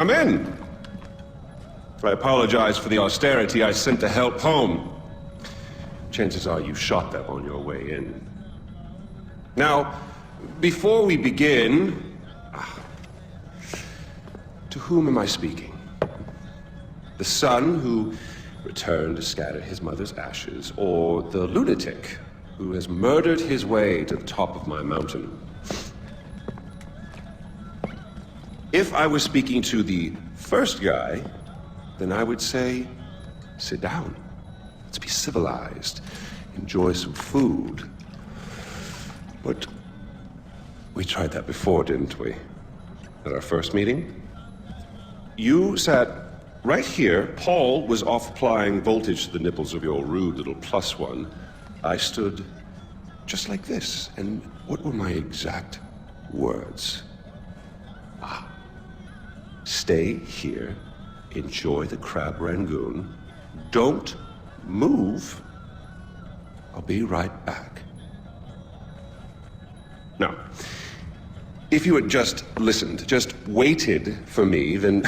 Come in. I apologize for the austerity I sent to help home. Chances are you shot them on your way in. Now, before we begin, to whom am I speaking? The son who returned to scatter his mother's ashes, or the lunatic who has murdered his way to the top of my mountain? If I was speaking to the first guy, then I would say, sit down. Let's be civilized. Enjoy some food. But we tried that before, didn't we? At our first meeting? You sat right here. Paul was off applying voltage to the nipples of your rude little plus one. I stood just like this. And what were my exact words? Stay here. Enjoy the crab rangoon. Don't move. I'll be right back. Now, if you had just listened, just waited for me, then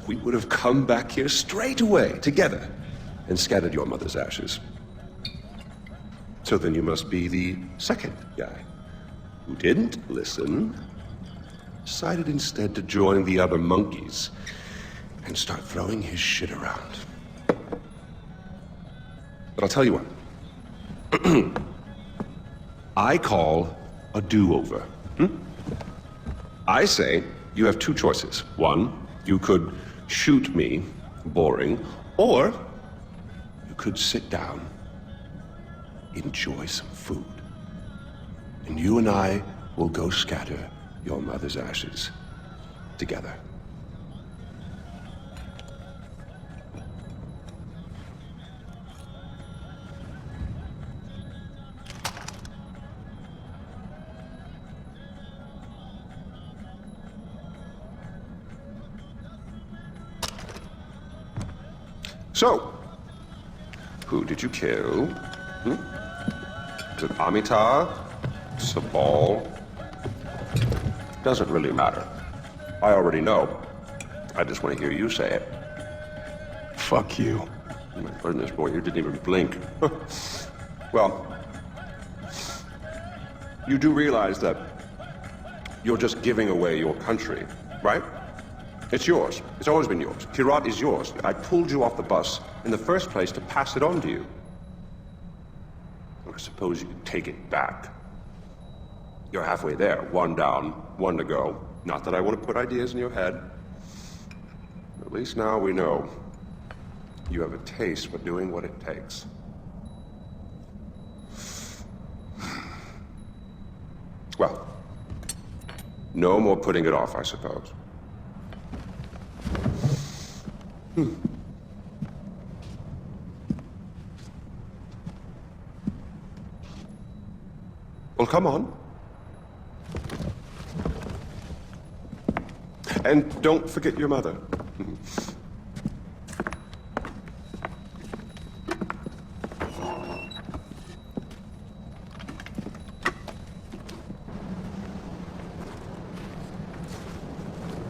we would have come back here straight away, together, and scattered your mother's ashes. So then you must be the second guy, who didn't listen, decided instead to join the other monkeys and start throwing his shit around. But I'll tell you what. I call a do-over. I say you have two choices. One, you could shoot me, boring, or you could sit down, enjoy some food, and you and I will go scatter your mother's ashes together. So, who did you kill? Is it Amitabh? Sabal? Doesn't really matter. I already know. I just want to hear you say it. Fuck you. Oh my goodness, boy, you didn't even blink. Well, you do realize that you're just giving away your country, right? It's yours. It's always been yours. Kirat is yours. I pulled you off the bus in the first place to pass it on to you. I suppose you could take it back. You're halfway there. One down, one to go. Not that I want to put ideas in your head. At least now we know you have a taste for doing what it takes. Well, no more putting it off, I suppose. Well, come on. And don't forget your mother.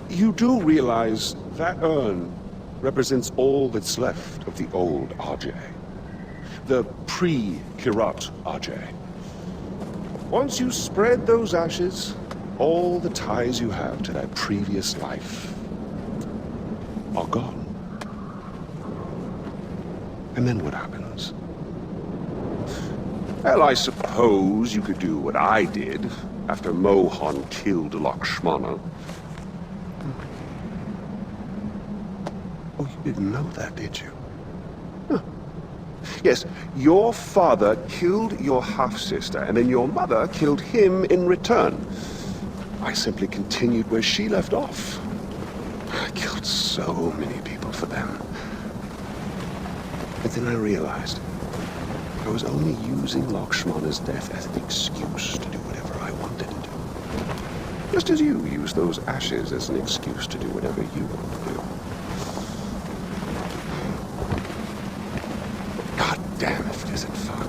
You do realize that urn represents all that's left of the old RJ. The pre-Kirat RJ. Once you spread those ashes, all the ties you have to that previous life are gone. And then what happens? Well, I suppose you could do what I did after Mohan killed Lakshmana. Oh, you didn't know that, did you? Huh. Yes, your father killed your half-sister, and then your mother killed him in return. I simply continued where she left off. I killed so many people for them. But then I realized I was only using Lakshmana's death as an excuse to do whatever I wanted to do. Just as you use those ashes as an excuse to do whatever you want to do. God damn it, is it fun?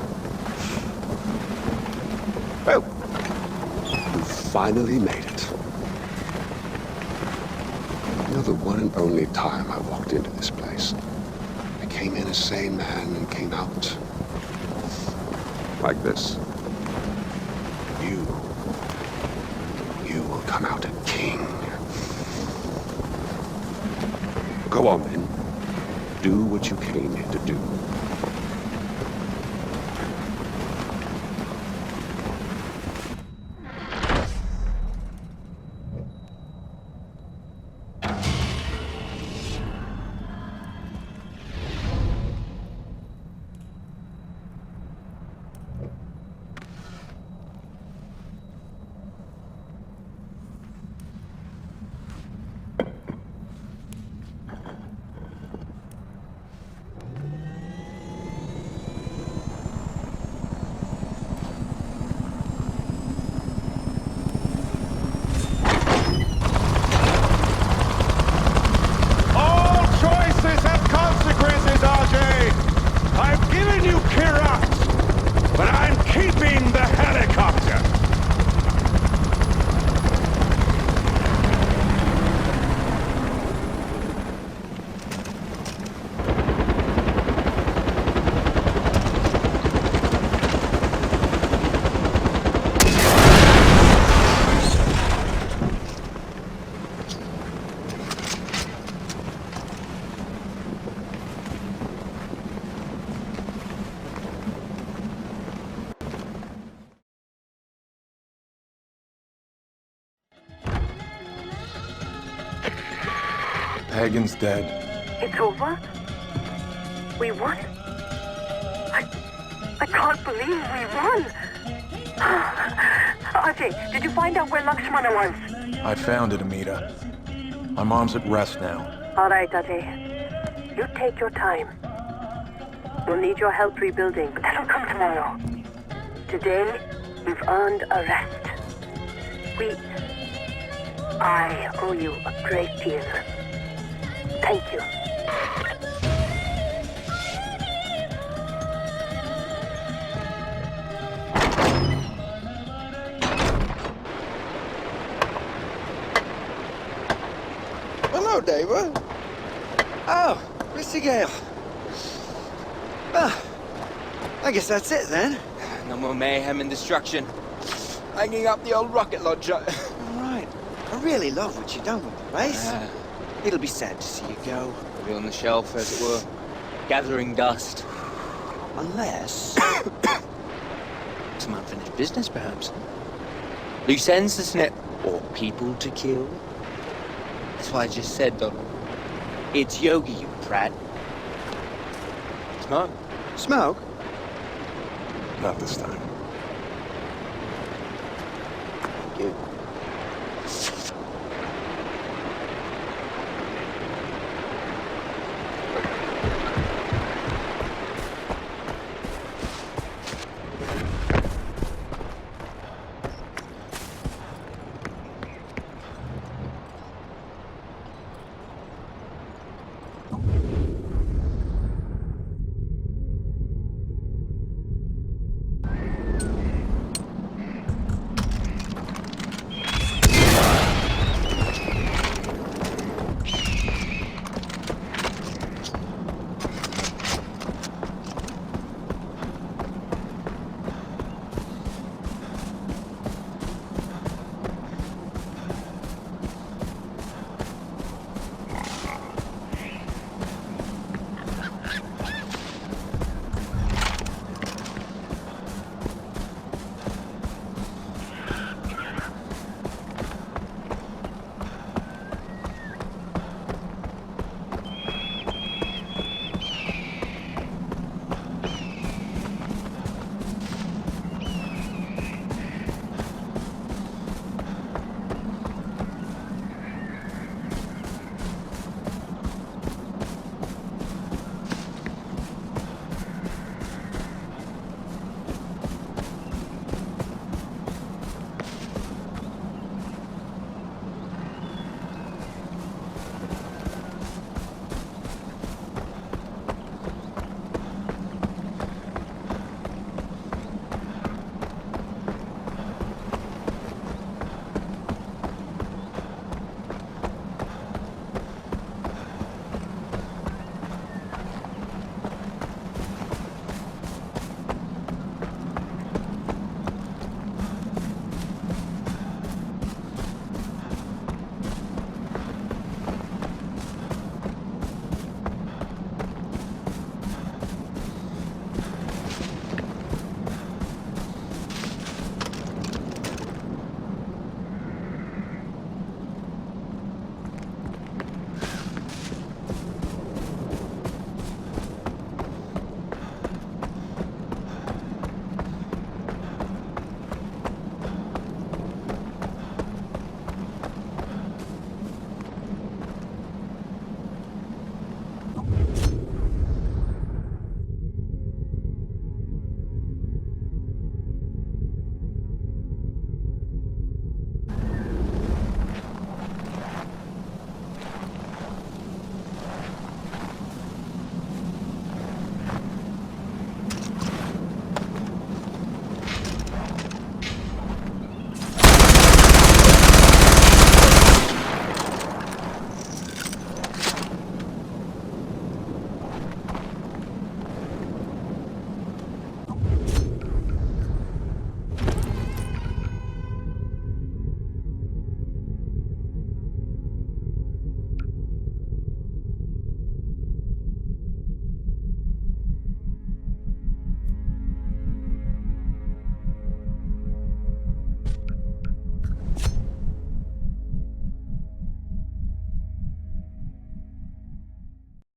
Well, you finally made it. Now the one and only time I walked into this place. I came in a sane man and came out like this. You will come out a king. Go on, then. Do what you came here to do. Pagan's dead. It's over? We won? I can't believe we won! Ajay, did you find out where Lakshmana was? I found it, Amita. My mom's at rest now. All right, Ajay. You take your time. We'll need your help rebuilding, but that'll come tomorrow. Today, we've earned a rest. I owe you a great deal. Thank you. Hello, David. Oh, Mr. Gale. Well, I guess that's it then. No more mayhem and destruction. Hanging up the old rocket launcher. All right. I really love what you've done with the place. It'll be sad to see you go. Put it on the shelf, as it were. Gathering dust. Unless... Some unfinished business, perhaps. Loose ends to snip. Or people to kill. That's what I just said, Donald. It's Yogi, you prat. Smoke? Smoke? Not this time. Thank you.